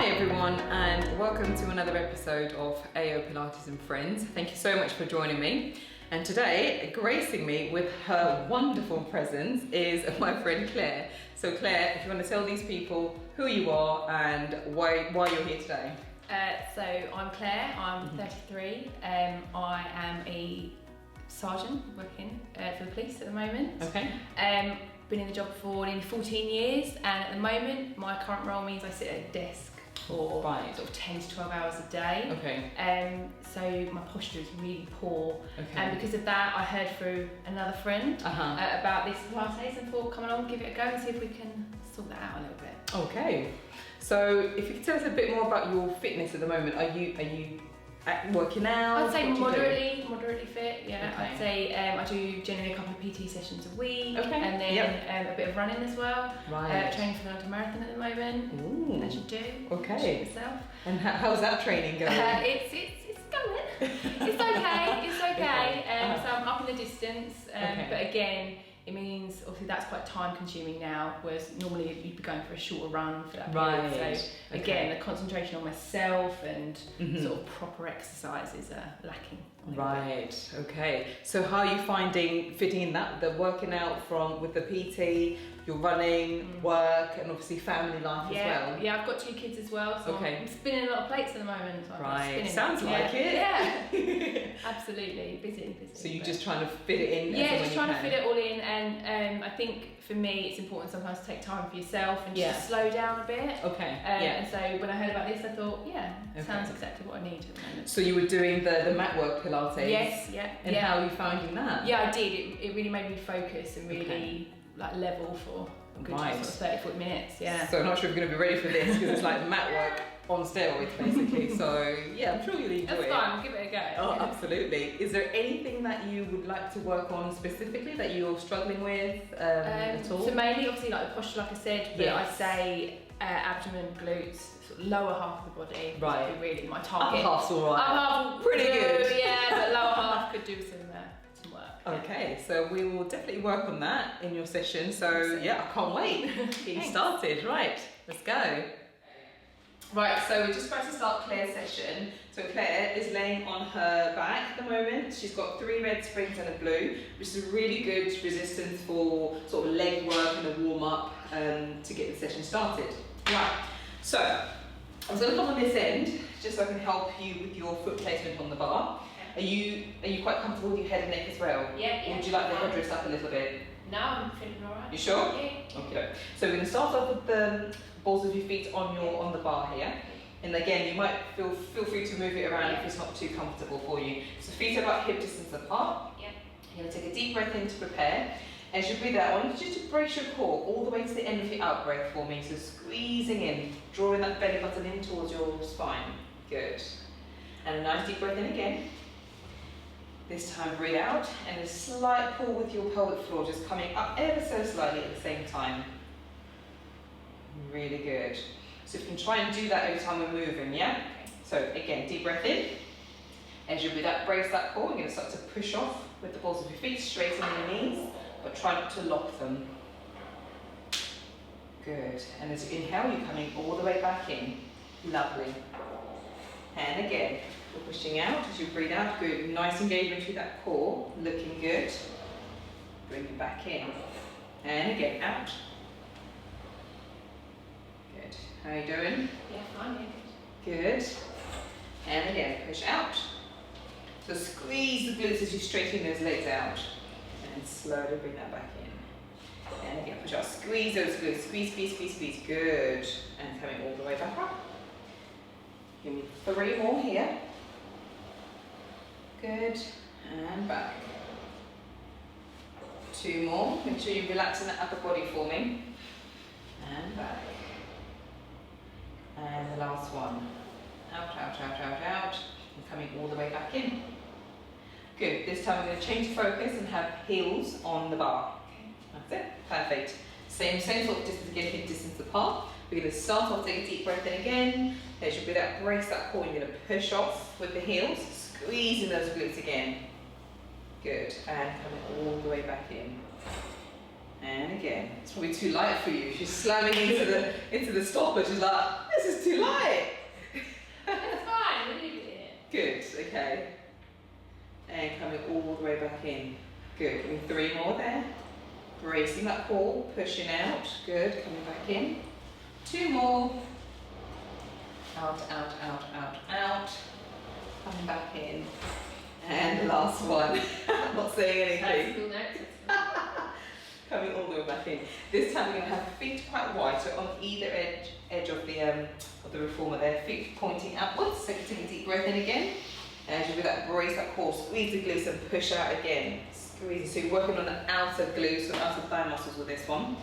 Hi everyone, and welcome to another episode of AO Pilates and Friends. Thank you so much for joining me. And today, gracing me with her wonderful presence is my friend Claire. So Claire, if you want to tell these people who you are and why you're here today. So I'm Claire, I'm 33. I am a sergeant working for the police at the moment. Okay. Been in the job for nearly 14 years, and at the moment my current role means I sit at a desk for sort of 10 to 12 hours a day. Okay. So my posture is really poor. Okay. And because of that, I heard through another friend about this Pilates and thought, come along, give it a go and see if we can sort that out a little bit. Okay. So if you could tell us a bit more about your fitness at the moment, are you working out? I'd say moderately fit, yeah. Okay. I'd say I do generally a couple of PT sessions a week, okay. and then a bit of running as well. Right. Training for the London Marathon at the moment. Ooh. As you do. Okay. Yourself. And how's that training going? It's going. It's okay. It's okay. So I'm up in the distance, but again, it means obviously that's quite time consuming now, whereas normally you'd be going for a shorter run for that period. So again, the concentration on myself and sort of proper exercises are lacking. Right, okay. So how are you finding fitting in that, the working out with the PT, your running, work, and obviously family life as well? Yeah, I've got 2 kids as well, so I'm spinning a lot of plates at the moment. So right, sounds like it. Yeah, absolutely, busy. So you're just trying to fit it in? Yeah, just trying to fit it all in, and I think for me it's important sometimes to take time for yourself and just slow down a bit. Okay, And so when I heard about this, I thought, sounds exactly what I need at the moment. So you were doing the mat work Pilates? Yes, And how are you finding that? Yeah, I did. It really made me focus and really like level for a good sort of 30-40 minutes. Yeah. So I'm not sure if you're going to be ready for this because it's like mat work on steroids basically. So yeah, I'm sure you'll enjoy it. That's fine. Give it a go. Oh, absolutely. Is there anything that you would like to work on specifically that you're struggling with at all? So mainly, obviously, like the posture, like I said, but I'd say abdomen, glutes, sort of lower half of the body. Right. Would be really my target. Upper half's all right. Upper half, pretty good. Yeah, but lower half could do some work. Okay, so we will definitely work on that in your session. So yeah, I can't wait. Get you started. Right, let's go. Right, so we're just about to start Claire's session. So Claire is laying on her back at the moment. She's got 3 red springs and a blue, which is a really good resistance for sort of leg work and a warm up to get the session started. Right, so I'm going to come on this end just so I can help you with your foot placement on the bar. Are you quite comfortable with your head and neck as well? Yeah. Or would you like the headdress up a little bit? No, I'm feeling alright. You sure? Yeah. Okay. So we're going to start off with the balls of your feet on the bar here. And again, you might feel free to move it around if it's not too comfortable for you. So feet are about hip distance apart. Yeah. You're going to take a deep breath in to prepare. As you breathe out, I want you just to brace your core all the way to the end of your out breath for me. So squeezing in, drawing that belly button in towards your spine. Good. And a nice deep breath in again. This time breathe out, and a slight pull with your pelvic floor, just coming up ever so slightly at the same time. Really good. So if you can try and do that every time we're moving, yeah? Okay. So again, deep breath in. As you breathe out, brace that core. You're going to start to push off with the balls of your feet, straighten your knees, but try not to lock them. Good. And as you inhale, you're coming all the way back in. Lovely. And again, we're pushing out as you breathe out. Good. Nice engagement through that core. Looking good. Bring it back in. And again, out. Good. How are you doing? Yeah, fine. Yeah. Good. And again, push out. So squeeze the glutes as you straighten those legs out. And slowly bring that back in. And again, push out. Squeeze those glutes. Squeeze, squeeze, squeeze, squeeze. Good. And coming all the way back up. Give me 3 more here. Good. And back. 2 more. Make sure you relax in the upper body for me. And back. And the last one. Out, out, out, out, out. And coming all the way back in. Good. This time we're going to change focus and have heels on the bar. Okay. That's it. Perfect. Same sort of distance again, hip distance apart. We're going to start off, take a deep breath in again. As you breathe out, brace that core. You're going to push off with the heels, squeezing those glutes again. Good. And coming all the way back in. And again, it's probably too light for you. She's slamming into the stopper. She's like, this is too light. It's fine, we'll leave it Good, okay. And coming all the way back in. Good, and 3 more there. Bracing that core, pushing out. Good, coming back in. 2 more. Out, out, out, out, out. Coming back in. And the last one. I'm not saying anything. Cool notes. Coming all the way back in. This time we're going to have feet quite wide, so on either edge of the reformer there, feet pointing upwards. So take a deep breath in again. And as you do that, brace that core, squeeze the glutes and push out again. Squeeze. So you're working on the outer glutes and outer thigh muscles with this one.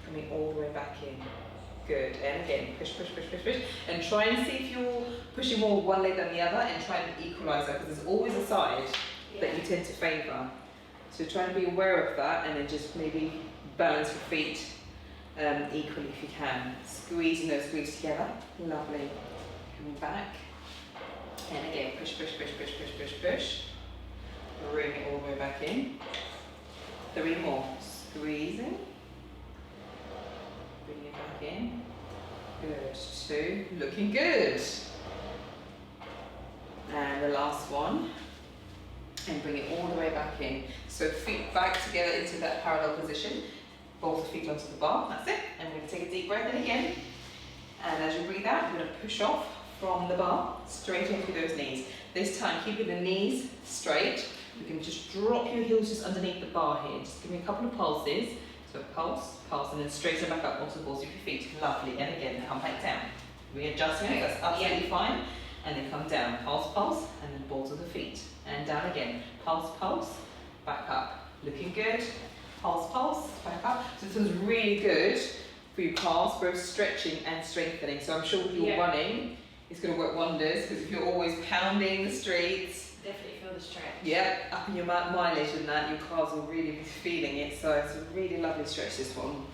Coming all the way back in. Good. And again, push, push, push, push, push. And try and see if you're pushing more one leg than the other, and try and equalise that, because there's always a side that you tend to favour. So try and be aware of that, and then just maybe balance your feet equally if you can. Squeezing those glutes together. Lovely. Coming back. And again, push, push, push, push, push, push, push. Bring it all the way back in. 3 more. Squeezing. Bring it back in. Good. 2. Looking good. And the last one. And bring it all the way back in. So feet back together into that parallel position. Both feet onto the bar. That's it. And we're going to take a deep breath in again. And as you breathe out, you're going to push off from the bar, straight in through those knees. This time, keeping the knees straight. You can just drop your heels just underneath the bar here. Just give me a couple of pulses. So pulse, pulse, and then straighten back up onto the balls of your feet. Lovely. And again, come back down. Readjusting it, that's absolutely fine. And then come down. Pulse, pulse, and then balls of the feet. And down again. Pulse, pulse, back up. Looking good. Pulse, pulse, back up. So this one's really good for your calves, both stretching and strengthening. So I'm sure with your running, it's going to work wonders, because if you're always pounding the streets, definitely feel the stretch. Yeah, up in your mileage and that, your calves will really be feeling it. So it's a really lovely stretch, this one.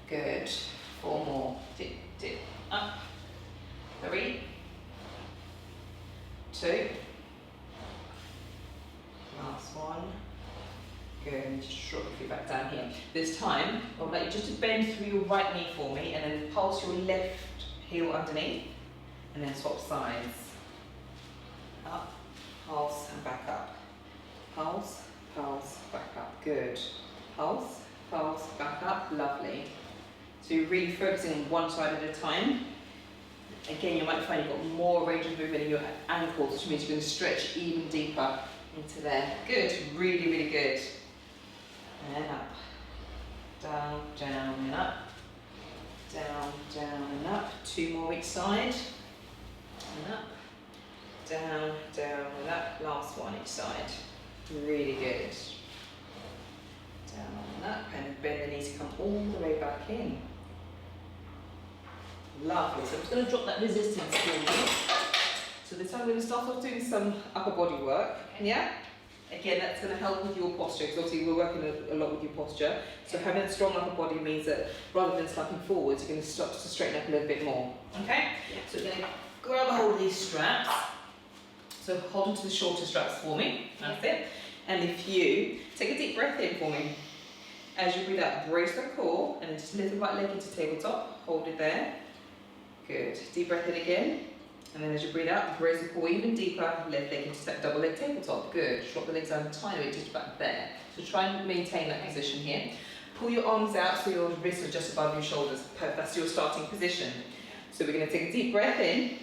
Good. 4 more. Dip, dip, up. 3. 2. Last one. Good, and just drop your feet back down here. This time, I would like you just to bend through your right knee for me, and then pulse your left heel underneath, and then swap sides. Up, pulse, and back up. Pulse, pulse, back up. Good. Pulse, pulse, back up. Lovely. So you're really focusing on one side at a time. Again, you might find you've got more range of movement in your ankles, which means you're going to stretch even deeper into there. Good. Really, really good. And up. Down, down, and up. Down, down, and up. 2 more each side. And up. Down, down, and up. Last one each side. Really good. Down and up. And bend the knees, come all the way back in. Lovely. So I'm just going to drop that resistance for you. So this time we're going to start off doing some upper body work. Yeah? Again, that's going to help with your posture, because obviously we're working a lot with your posture. So having a strong upper body means that rather than slumping forwards, you're going to start to straighten up a little bit more. Okay? Yeah. So we're going to grab a hold of these straps. So hold onto the shorter straps for me. That's it. And if you take a deep breath in for me. As you breathe out, brace the core, and then just lift the right leg into tabletop. Hold it there. Good. Deep breath in again. And then as you breathe out, brace the core even deeper, left leg into that double leg tabletop. Good. Drop the legs down a tiny bit, just back there. So try and maintain that position here. Pull your arms out so your wrists are just above your shoulders. Perfect. That's your starting position. So we're going to take a deep breath in.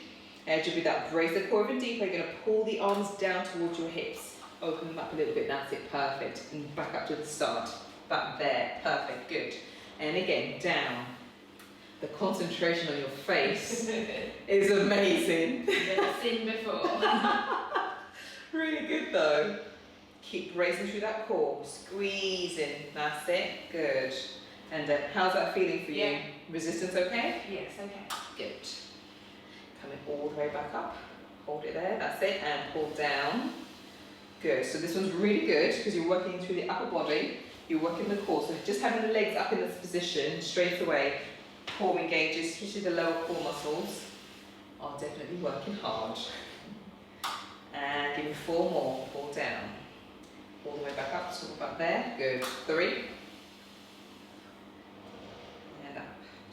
As you breathe out, brace the core even deeper. You're going to pull the arms down towards your hips. Open them up a little bit. That's it. Perfect. And back up to the start. Back there. Perfect. Good. And again, down. The concentration on your face is amazing. Never seen before. Really good though. Keep bracing through that core. Squeezing. That's it. Good. And how's that feeling for you? Yeah. Resistance okay? Yes, okay. Good. Coming all the way back up. Hold it there. That's it. And pull down. Good. So this one's really good because you're working through the upper body. You're working the core. So just having the legs up in this position straight away. Core engages, especially the lower core muscles, are definitely working hard. And give me 4 more. Pull down. All the way back up, sort of back there. Good. 3.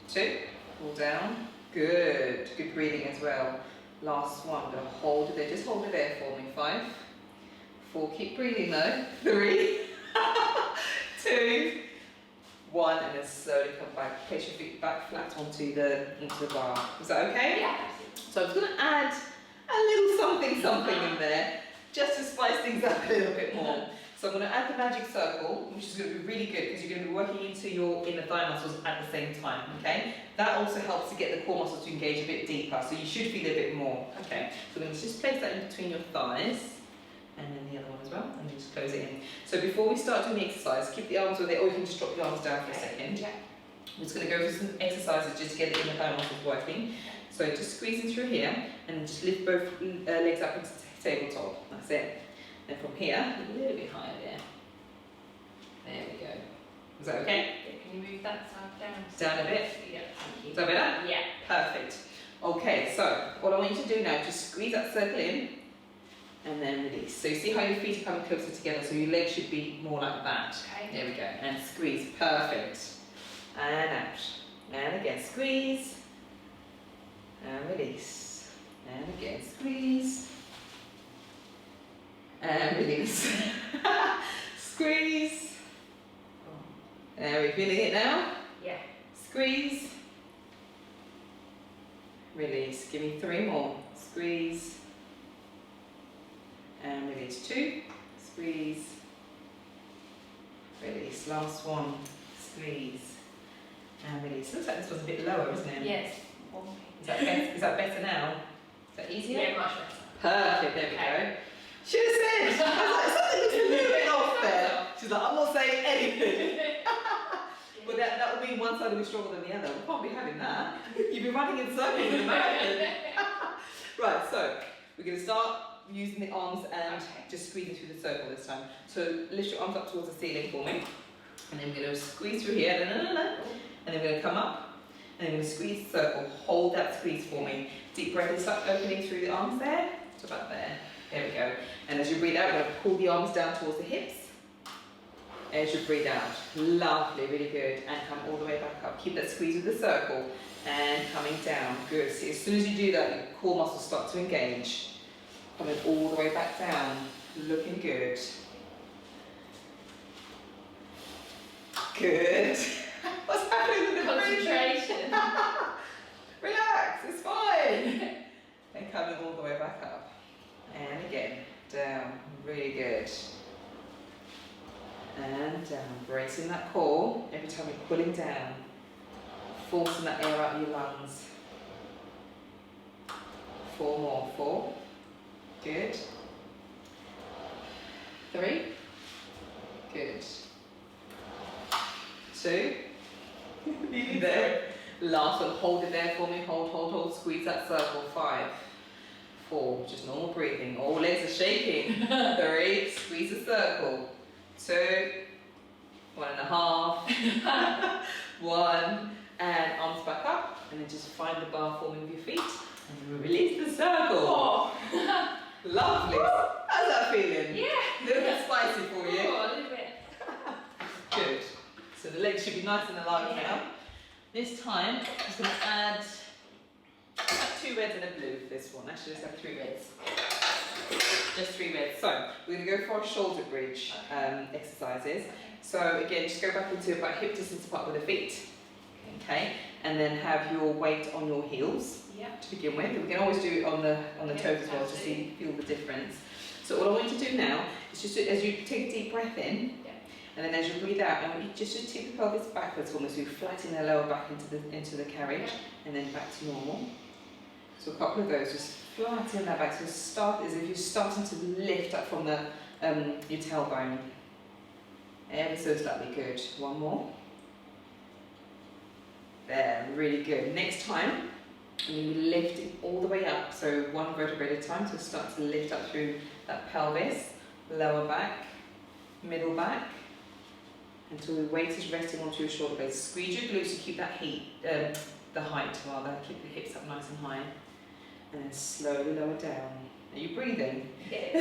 2, pull down. Good. Good breathing as well. Last one. I'm going to hold it there. Just hold it there for me. 5, 4. Keep breathing though. 3, 2, 1, and then slowly come back. Place your feet back flat onto the bar. Is that okay? Yeah. So I'm just going to add a little something in there, just to spice things up a little bit more. So I'm going to add the magic circle, which is going to be really good because you're going to be working into your inner thigh muscles at the same time, okay? That also helps to get the core muscles to engage a bit deeper, so you should feel a bit more, okay? So we're going to just place that in between your thighs, and then the other one as well, and then just close it in. So before we start doing the exercise, keep the arms where they, or you can just drop the arms down for a second. Yeah. I'm just going to go through some exercises just to get the inner thigh muscles working. So just squeezing through here, and then just lift both legs up into the tabletop. That's it. And from here, a little bit higher there. There we go. Is that okay? Can you move that side down? Down a bit? Yeah, thank you. Is that better? Yeah. Perfect. Okay, so what I want you to do now is just squeeze that circle in, and then release. So you see how your feet are coming closer together, so your legs should be more like that. Okay. There we go. And squeeze. Perfect. And out. And again, squeeze. And release. And again, squeeze. And release. Squeeze. Are we feeling it now? Yeah. Squeeze. Release. Give me 3 more. Squeeze. And release. 2. Squeeze. Release. Last one. Squeeze. And release. Looks like this was a bit lower, isn't it? Yes. Is that better now? Is that easier? Yeah, much better. Perfect, there we go. Should have said, I was like, something looks a little bit off there. She's like, I'm not saying anything. But that would mean one side will be stronger than the other. We can't be having that. You've been running in circles in the marathon. Right, so we're going to start using the arms and just squeezing through the circle this time. So lift your arms up towards the ceiling for me. And then we're going to squeeze through here. And then we're going to come up. And then we're going to squeeze the circle. Hold that squeeze for me. Deep breath and start opening through the arms there. To about there. There we go. And as you breathe out, we're going to pull the arms down towards the hips. As you breathe out. Lovely, really good. And come all the way back up. Keep that squeeze with the circle. And coming down. Good. See, as soon as you do that, your core muscles start to engage. Coming all the way back down. Looking good. Good. What's happening with the concentration? Relax, it's fine. And coming all the way back up. And again, down. Really good. And down. Bracing that core every time you're pulling down. Forcing that air out of your lungs. 4 more. 4. Good. 3. Good. 2. Nearly there. Last one, hold it there for me. Hold. Squeeze that circle. 5. 4. Just normal breathing. All legs are shaking. 3. Squeeze the circle. 2. 1.5. 1. And arms back up. And then just find the bar forming with your feet. And then release the circle. Oh. Lovely. How's that feeling? Yeah. A little bit spicy for you. Oh, a little bit. Good. So the legs should be nice and alive now. This time, I'm just going to add 2 reds and a blue for this one. Actually, let's have 3 reds. Just 3 reds. So, we're going to go for our shoulder bridge exercises. So again, just go back into about hip distance apart with the feet. Okay, and then have your weight on your heels to begin with. We can always do it on the toes as well, just so you feel the difference. So what I want you to do now is just as you take a deep breath in, and then as you breathe out, I want you just to tip the pelvis backwards almost, so you flatten the lower back into the carriage, and then back to normal. So a couple of those, just flatten that back. So start as if you're starting to lift up from the your tailbone. Ever so slightly, good. 1 more. There, really good. Next time, you lift it all the way up, so 1 vertebrae at a time, so start to lift up through that pelvis, lower back, middle back, until the weight is resting onto your shoulder blades. Squeeze your glutes to keep that the height rather, keep the hips up nice and high, and then slowly lower down. Are you breathing? Yeah.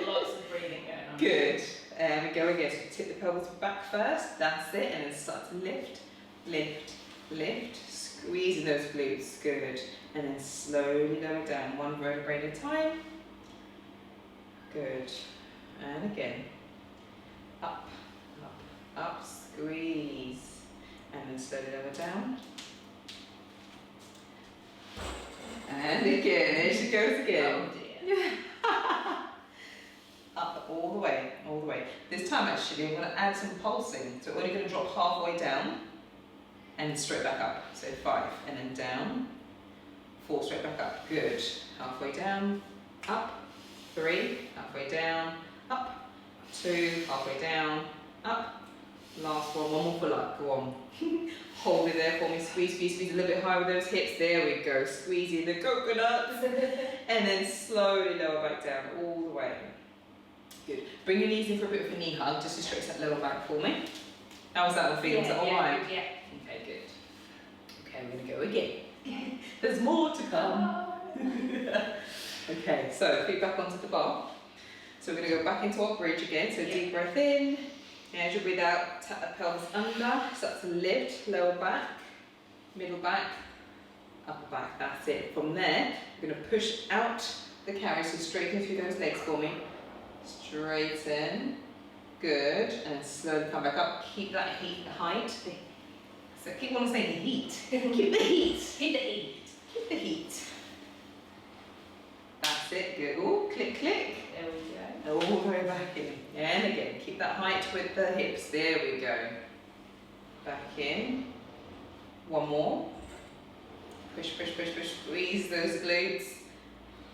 Lots of breathing going on. Good. And we go again, so tip the pelvis back first, that's it, and then start to lift, lift, lift, squeezing those glutes, good. And then slowly lower down, one vertebrae at a time. Good. And again, up, up, up, squeeze. And then slowly lower down. And again, there she goes again. Oh dear. Up all the way, all the way. This time actually, I'm going to add some pulsing. So we're only going to drop halfway down and straight back up. So 5 and then down, 4 straight back up. Good. Halfway down, up, 3, halfway down, up, 2, halfway down, up. Last one more for luck. Go on. Hold it there for me. Squeeze, squeeze, squeeze a little bit higher with those hips. There we go. Squeezing the coconuts. And then slowly lower back down all the way. Good. Bring your knees in for a bit of a knee hug just to stretch that lower back for me. How's that one feeling? Is that all right? Yeah. Okay, good. Okay, we're going to go again. There's more to come. Okay, so feet back onto the bar. So we're going to go back into our bridge again. So deep breath in. And as you breathe out, tap the pelvis under. Start to lift, lower back, middle back, upper back. That's it. From there, we're going to push out the carry. So straighten through those legs for me. Straighten. Good. And slowly come back up. Keep that height. So I keep wanting to say the heat. Keep the heat. Keep the heat. Keep the heat. That's it. Good. Oh, click, click. There we go. All the way back in. And again, keep that height with the hips. There we go. Back in. One more. Push, push, push, push. Squeeze those glutes.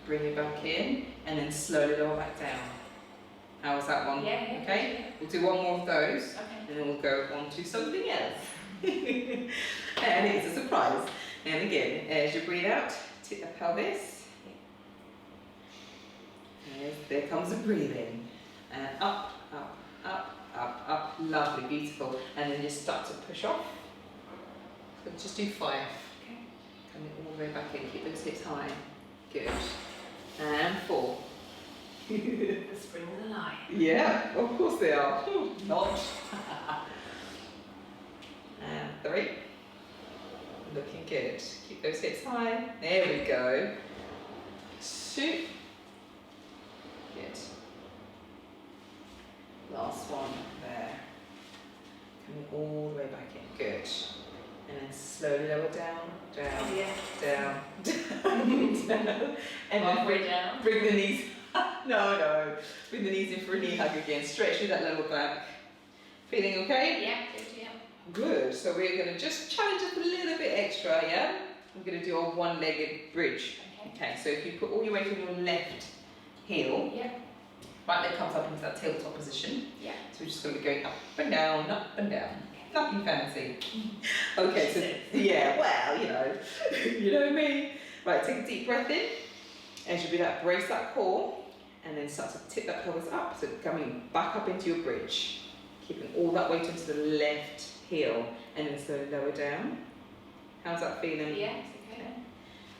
Bring it back in. And then slowly lower back down. How was that one? Yeah. Okay. Yeah. We'll do one more of those. Okay. And then we'll go on to something else. And it's a surprise. And again, as you breathe out, tip the pelvis. Yes, there comes the breathing. And up, up, up, up, up. Lovely, beautiful. And then just start to push off. So just do 5. Okay. Coming all the way back in. Keep those hips high. Good. And 4. The spring of the lion. Yeah, of course they are. Not. And 3. Looking good. Keep those hips high. There we go. 2. Good. Last one. There. Coming all the way back in. Good. And then slowly lower down, down, Oh, yeah. down, down, down. And then Halfway down. bring the knees. No. Bring the knees in for a knee hug again. Stretch through that lower back. Feeling okay? Yeah. Good. Yeah. Good. So we're going to just challenge up a little bit extra, yeah? We're going to do a one-legged bridge. Okay. Okay, so if you put all your weight on your left heel, Yeah. right leg comes up into that tabletop position. Yeah. So we're just going to be going up and down, up and down. Nothing fancy. Okay, so yeah, well, you know me. Right, take a deep breath in. As you breathe out, brace that core, and then start to tip that pelvis up. So coming back up into your bridge, keeping all that weight onto the left heel, and then slowly lower down. How's that feeling? Yeah. It's okay.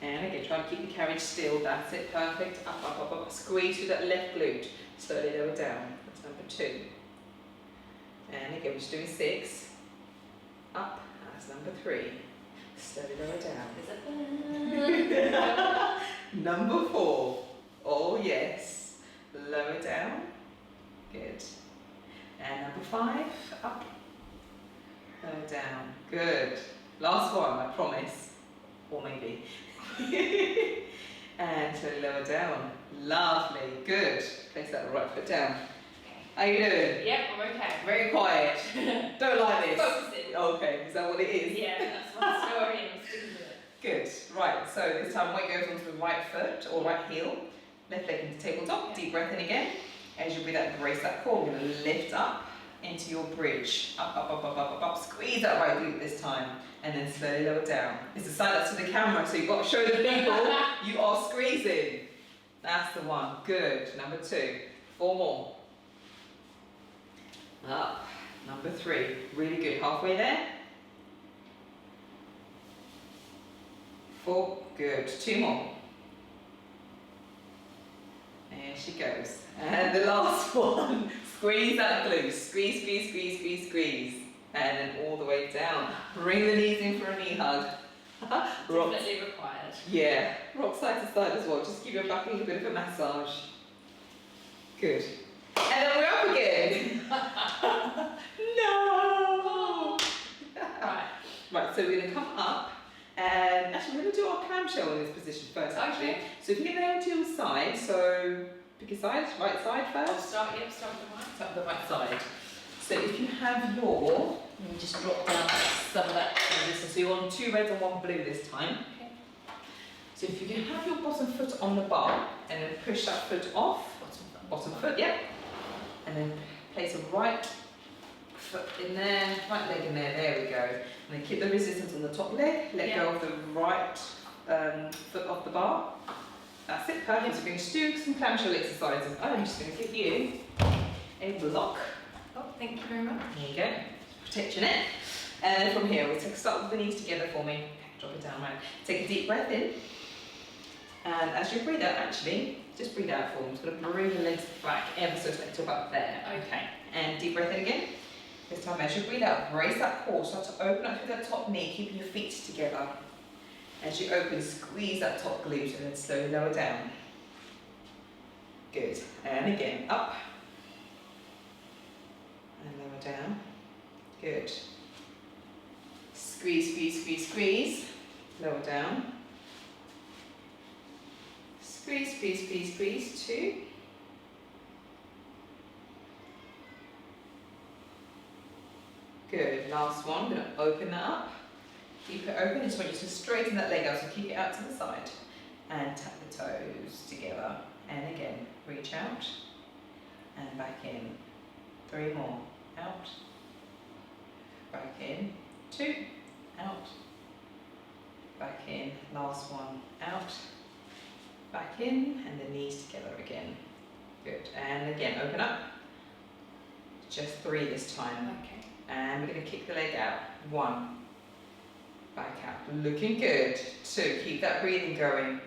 And again, try and keep the carriage still. That's it. Perfect. Up, up, up, up. Squeeze through that left glute. Slowly lower down. That's number 2. And again, we're just doing 6. Up. That's number 3. Slowly lower down. Number 4. Oh yes. Lower down. Good. And number 5. Up. Lower down. Good. Last one, I promise. Or maybe. And slowly lower down. Lovely. Good. Place that right foot down. How you doing? Yep. I'm okay. Very quiet. Don't like this. Focusing. Okay, is that what it is? Yeah. That's my story, and I'm sticking with it. Good. Right, so this time weight goes onto the right foot or right heel. Left leg into tabletop. Deep breath in again. As you breathe out, brace that core. We're going to lift up into your bridge. Up, up, up, up, up, up, up. Squeeze that right glute this time. And then slowly lower down. It's a sign up to the camera, so you've got to show the people you are squeezing. That's the one. Good. Number 2. 4 more. Up. Number 3. Really good. Halfway there. 4. Good. 2 more. There she goes. And the last one. Squeeze that glute. Squeeze, squeeze, squeeze, squeeze, squeeze. And then all the way down. Bring the knees in for a knee hug. Definitely required. Yeah, rock side to side as well. Just give your back a little bit of a massage. Good. And then we're up again. No! Right. Right, so we're going to come up. And actually, we're going to do our clamshell in this position first, actually. Okay. So if you get there to your side, so pick a side, right side I'll first. start with the right. Start with the right side. So if you have your, you just drop down some of that resistance. So you're on 2 reds and 1 blue this time. Okay. So if you can have your bottom foot on the bar and then push that foot off, bottom foot, yep. And then place a right foot in there, right leg in there, we go. And then keep the resistance on the top leg, let go of the right foot off the bar. That's it, perfect. So we're going to do some clamshell exercises. I'm just going to give you a block. Oh, thank you very much. There you go. Protect your neck. And then from here, we'll start with the knees together for me. Drop it down, right. Take a deep breath in. And as you breathe out, actually, just breathe out for me. Just going to bring the legs back ever so slightly to about there. Okay. And deep breath in again. This time, as you breathe out, brace that core. Start to open up through that top knee, keeping your feet together. As you open, squeeze that top glute and then slowly lower down. Good. And again, up. And lower down. Good. Squeeze, squeeze, squeeze, squeeze. Lower down. Squeeze, squeeze, squeeze, squeeze. 2. Good. Last one. I'm going to open that up. Keep it open. Just want you to straighten that leg out. So keep it out to the side. And tap the toes together. And again, reach out. And back in. 3 more. Out. Back in. 2. Out. Back in. Last one. Out. Back in. And the knees together again. Good. And again, open up. Just 3 this time. Okay. And we're going to kick the leg out. 1. Back out. Looking good. 2. Keep that breathing going.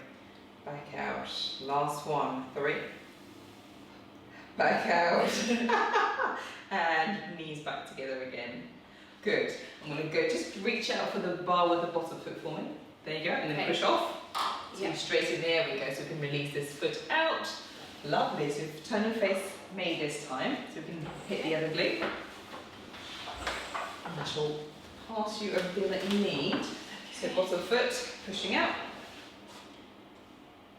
Back out. Last one. 3. Back out. And knees back together again. Good. I'm going to go, just reach out for the bar with the bottom foot for me. There you go. And then push off. So you straighten, there we go. So we can release this foot out. Lovely. So turn and face me this time. So we can hit the other glute. And that will pass you everything that you need. So bottom foot, pushing out.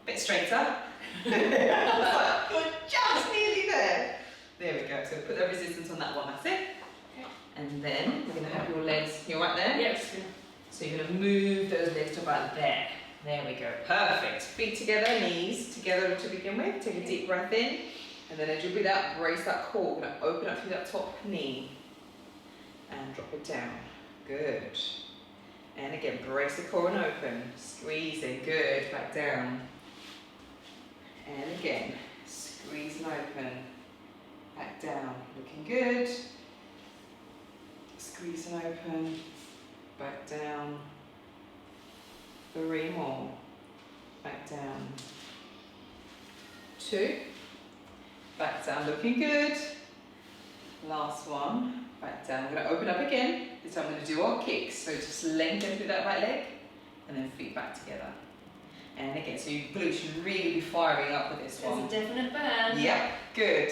Bit straighter. Good, just nearly there. There we go. So put the resistance on that one, that's it. Okay. And then we're going to have your legs, you're right there? Yes. So you're going to move those legs to about there. There we go. Perfect. Feet together, knees together to begin with. Take a deep breath in. And then as you breathe out, brace that core. We're going to open up through that top knee. And drop it down. Good. And again, brace the core and open. Squeezing. Good. Back down. And again, squeeze and open. Back down. Looking good. Squeeze and open. Back down. 3 more. Back down. 2. Back down. Looking good. Last one. Back down. We're going to open up again. This time we're going to do our kicks. So just lengthen through that right leg and then feet back together. And again, so your glutes should really be firing up with this one. There's a definite burn. Yep, good.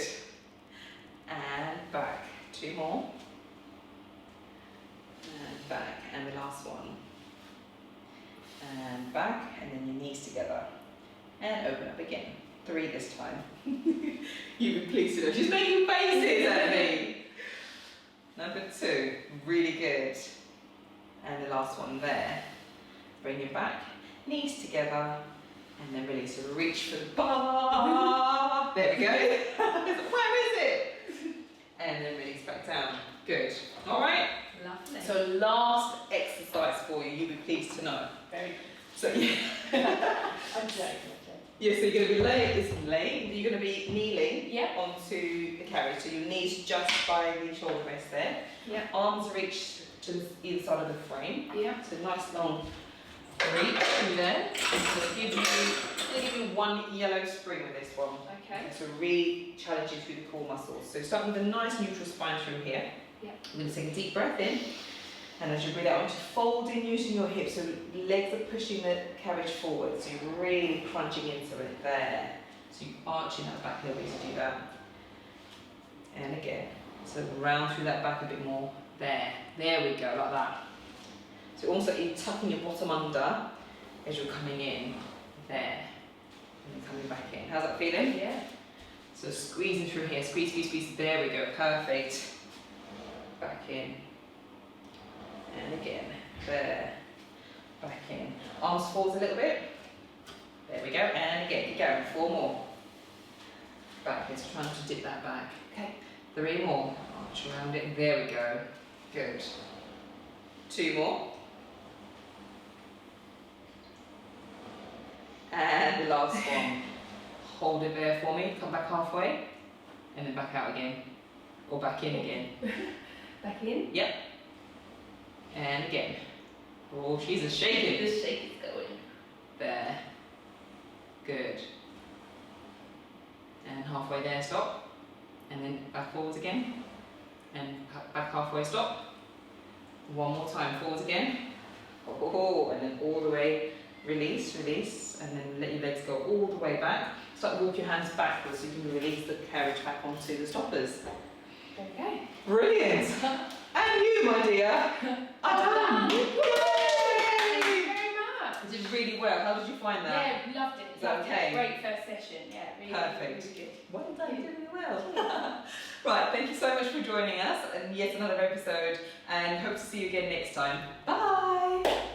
And back. 2 more. And back. And the last one. And back. And then your knees together. And open up again. 3 this time. You'd be pleased to know. She's making faces at me. Number 2, really good. And the last one there. Bring it back, knees together, and then release. So reach for the bar. There we go. Where is it? And then release back down. Good. All right. Lovely. So last exercise for you. You'll be pleased to know. Very good. So yeah. I'm joking. Yeah, so you're going to be laying, you're going to be kneeling onto the carriage. So your knees just by the shoulder rest there. Yeah. Arms reach to either side of the frame. Yeah. So nice long reach through there. So give you 1 yellow spring with this one. Okay. So really challenge you through the core muscles. So start with a nice neutral spine through here. Yep. We're going to take a deep breath in, and as you breathe out, I want you to fold in using your hips, so legs are pushing the carriage forward, so you're really crunching into it there. So you're arching that back heel as you do that. And again, so round through that back a bit more. There we go, like that. So also you're tucking your bottom under as you're coming in, there, and then coming back in. How's that feeling? Yeah. So squeezing through here, squeeze, squeeze, squeeze, there we go, perfect. Back in, and again, there, back in. Arms forwards a little bit, there we go, and again, keep going, 4 more. Back in, so try not to dip that back. Okay, 3 more, arch around it, there we go, good. 2 more. And the last one. Hold it there for me, come back halfway, and then back out again, or back in again. Back in? Yep. And again. Oh, she's a shaking. The shake is going. There. Good. And halfway there, stop. And then back forwards again. And back halfway, stop. 1 more time, forwards again. Oh, and then all the way, release, release, and then let your legs go all the way back. Start to walk your hands backwards so you can release the carriage back onto the stoppers. Okay. Brilliant! And you, my dear, are done! Yay! Thank Yay! you very much. You did really well. How did you find that? Yeah, loved it. Is that okay? Great first session. Yeah, really, Perfect. really good. Well done, you did really well. Right, thank you so much for joining us, and yet another episode, and hope to see you again next time. Bye!